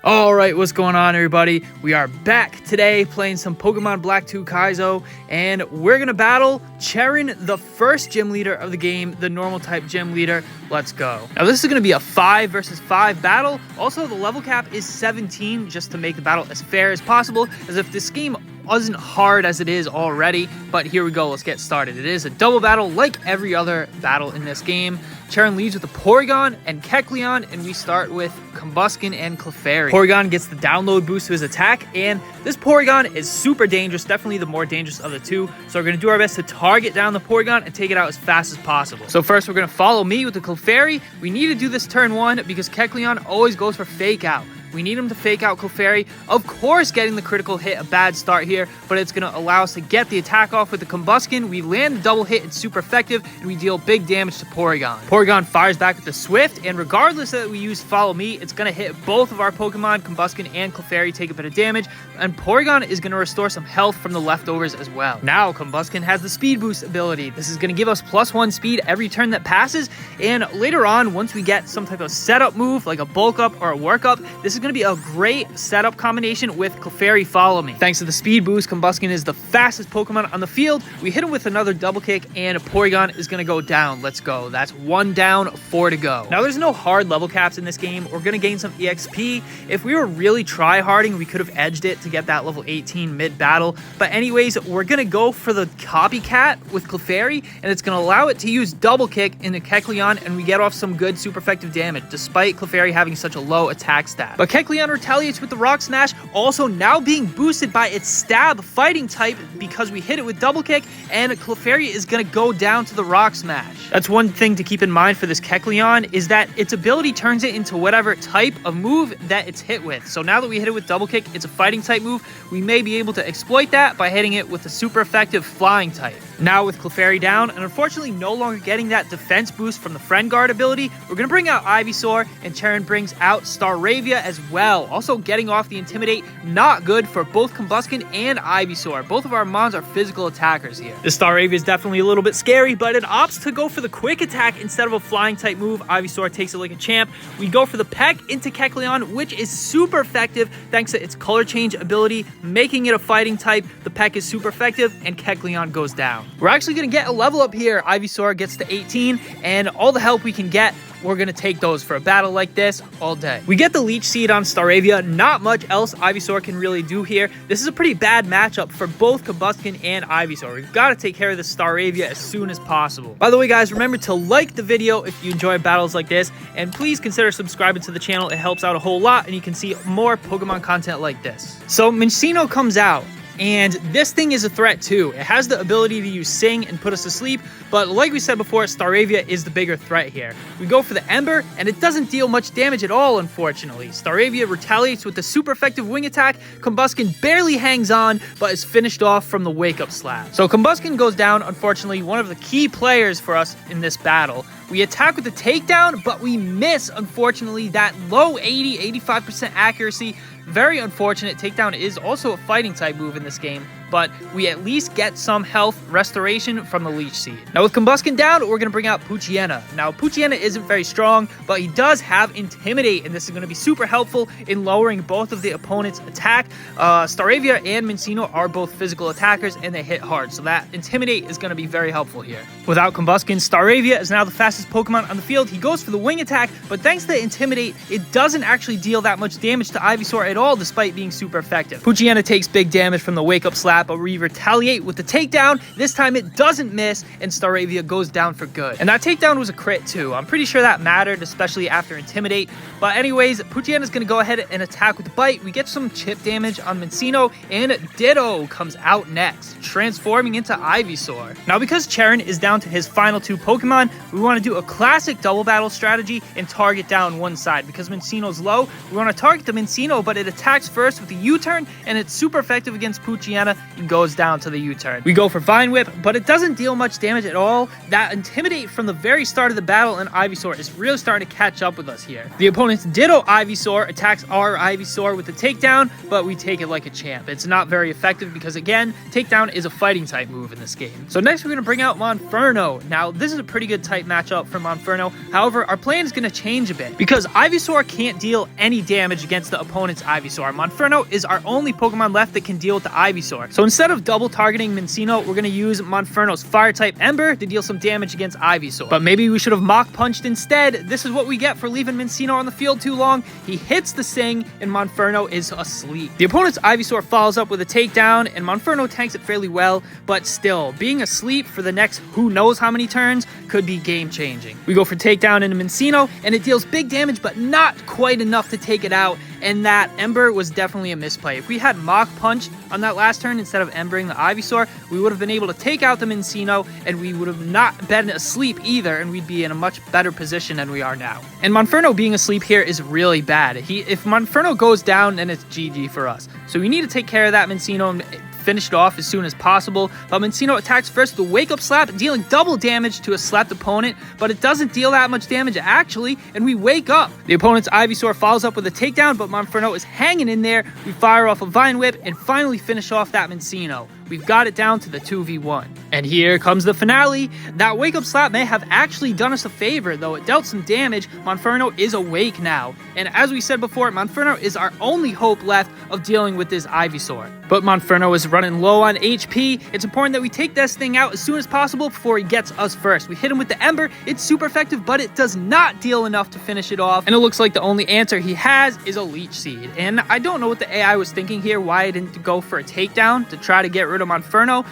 Alright, what's going on, everybody? We are back today playing some Pokemon Black 2 Kaizo, and we're gonna battle Cheren, the first gym leader of the game, the normal type gym leader. Let's go. Now this is gonna be a 5 versus 5 battle. Also, the level cap is 17, just to make the battle as fair as possible, as if this game wasn't hard as it is already. But here we go, let's get started. It is a double battle like every other battle in this game. Cheren leads with the Porygon and Kecleon, and we start with Combusken and Clefairy. Porygon gets the download boost to his attack, and this Porygon is super dangerous, definitely the more dangerous of the two. So we're going to do our best to target down the Porygon and take it out as fast as possible. So first we're going to follow me with the Clefairy. We need to do this turn 1 because Kecleon always goes for Fake Out. We need him to fake out Clefairy. Of course, getting the critical hit, a bad start here, but it's going to allow us to get the attack off with the Combusken. We land the double hit, it's super effective, and we deal big damage to Porygon. Porygon fires back with the Swift, and regardless that we use Follow Me, it's going to hit both of our Pokemon. Combusken and Clefairy take a bit of damage, and Porygon is going to restore some health from the leftovers as well. Now, Combusken has the Speed Boost ability. This is going to give us +1 speed every turn that passes, and later on, once we get some type of setup move, like a Bulk Up or a Work Up, this is going to be a great setup combination with Clefairy Follow Me. Thanks to the speed boost, Combusken is the fastest Pokemon on the field. We hit him with another double kick, and Porygon is going to go down. Let's go. That's 1 down, 4 to go. Now, there's no hard level caps in this game. We're going to gain some EXP. If we were really try-harding, we could have edged it to get that level 18 mid-battle. But anyways, we're going to go for the Copycat with Clefairy, and it's going to allow it to use double kick into Kecleon, and we get off some good super effective damage, despite Clefairy having such a low attack stat. But Kecleon retaliates with the Rock Smash, also now being boosted by its Stab fighting type because we hit it with double kick, and Clefairy is going to go down to the Rock Smash. That's one thing to keep in mind for this Kecleon, is that its ability turns it into whatever type of move that it's hit with. So now that we hit it with double kick, it's a fighting type move. We may be able to exploit that by hitting it with a super effective flying type. Now with Clefairy down, and unfortunately no longer getting that defense boost from the Friend Guard ability, we're going to bring out Ivysaur, and Cheren brings out Staravia as well. Also getting off the Intimidate, not good for both Combusken and Ivysaur. Both of our Mons are physical attackers here. The Staravia is definitely a little bit scary, but it opts to go for the quick attack instead of a flying type move. Ivysaur takes it like a champ. We go for the Peck into Kecleon, which is super effective thanks to its color change ability, making it a fighting type. The Peck is super effective, and Kecleon goes down. We're actually going to get a level up here. Ivysaur gets to 18, and all the help we can get, we're going to take those for a battle like this all day. We get the Leech Seed on Staravia. Not much else Ivysaur can really do here. This is a pretty bad matchup for both Combusken and Ivysaur. We've got to take care of this Staravia as soon as possible. By the way, guys, remember to like the video if you enjoy battles like this, and please consider subscribing to the channel. It helps out a whole lot, and you can see more Pokemon content like this. So Minccino comes out, and this thing is a threat too. It has the ability to use Sing and put us to sleep, but like we said before, Staravia is the bigger threat here. We go for the Ember, and it doesn't deal much damage at all, unfortunately. Staravia retaliates with the super effective wing attack. Combusken barely hangs on, but is finished off from the Wake Up Slap. So Combusken goes down, unfortunately, one of the key players for us in this battle. We attack with the takedown, but we miss, unfortunately, that low 85% accuracy. Very unfortunate. Takedown is also a fighting type move in this game, but we at least get some health restoration from the Leech Seed. Now with Combusken down, we're going to bring out Poochyena. Now Poochyena isn't very strong, but he does have Intimidate, and this is going to be super helpful in lowering both of the opponent's attack. Staravia and Minccino are both physical attackers, and they hit hard, so that Intimidate is going to be very helpful here. Without Combusken, Staravia is now the fastest Pokemon on the field. He goes for the wing attack, but thanks to Intimidate, it doesn't actually deal that much damage to Ivysaur at all, despite being super effective. Poochyena takes big damage from the Wake Up Slap, but we retaliate with the takedown. This time it doesn't miss, and Staravia goes down for good. And that takedown was a crit too. I'm pretty sure that mattered, especially after Intimidate. But anyways, Poochyena is going to go ahead and attack with the Bite. We get some chip damage on Minccino, and Ditto comes out next, transforming into Ivysaur. Now because Cheren is down to his final 2 Pokemon, we want to do a classic double battle strategy and target down one side. Because Minccino's low, we want to target the Minccino, but it attacks first with the U-turn, and it's super effective against Poochyena, and goes down to the U-turn. We go for Vine Whip, but it doesn't deal much damage at all. That Intimidate from the very start of the battle and Ivysaur is really starting to catch up with us here. The opponent's Ditto Ivysaur attacks our Ivysaur with the takedown, but we take it like a champ. It's not very effective because, again, takedown is a fighting type move in this game. So next we're going to bring out Monferno. Now, this is a pretty good type matchup for Monferno. However, our plan is going to change a bit because Ivysaur can't deal any damage against the opponent's Ivysaur. Monferno is our only Pokemon left that can deal with the Ivysaur. So instead of double targeting Minccino, we're going to use Monferno's fire type Ember to deal some damage against Ivysaur. But maybe we should have Mach Punched instead. This is what we get for leaving Minccino on the field too long. He hits the Sing and Monferno is asleep. The opponent's Ivysaur follows up with a takedown and Monferno tanks it fairly well, but still, being asleep for the next who knows how many turns could be game changing. We go for takedown into Minccino and it deals big damage but not quite enough to take it out, and that Ember was definitely a misplay. If we had Mach Punch on that last turn instead of Embering the Ivysaur, we would have been able to take out the Minccino and we would have not been asleep either, and we'd be in a much better position than we are now. And Monferno being asleep here is really bad. If Monferno goes down, then it's GG for us. So we need to take care of that Minccino and finish it off as soon as possible. But Minccino attacks first with the Wake Up Slap, dealing double damage to a slapped opponent, but it doesn't deal that much damage actually, and we wake up. The opponent's Ivysaur follows up with a takedown, but Monferno is hanging in there. We fire off a Vine Whip and finally finish off that Minccino. We've got it down to the 2v1. And here comes the finale. That Wake Up Slap may have actually done us a favor, though it dealt some damage. Monferno is awake now. And as we said before, Monferno is our only hope left of dealing with this Ivysaur. But Monferno is running low on HP. It's important that we take this thing out as soon as possible before he gets us first. We hit him with the Ember. It's super effective, but it does not deal enough to finish it off. And it looks like the only answer he has is a Leech Seed. And I don't know what the AI was thinking here, why it didn't go for a takedown to try to get rid of Monferno.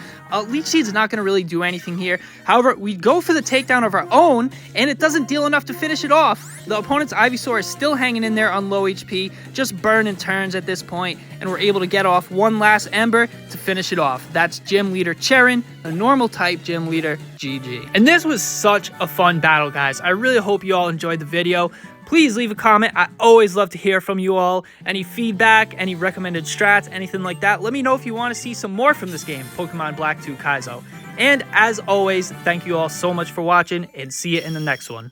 Leech Seed's not going to really do anything here. However, we go for the takedown of our own, and it doesn't deal enough to finish it off. The opponent's Ivysaur is still hanging in there on low HP, just burning turns at this point, and we're able to get off one last Ember to finish it off. That's Gym Leader Cheren, the normal type Gym Leader, GG. And this was such a fun battle, guys. I really hope you all enjoyed the video. Please leave a comment. I always love to hear from you all. Any feedback, any recommended strats, anything like that. Let me know if you want to see some more from this game, Pokemon Black 2 Kaizo. And as always, thank you all so much for watching, and see you in the next one.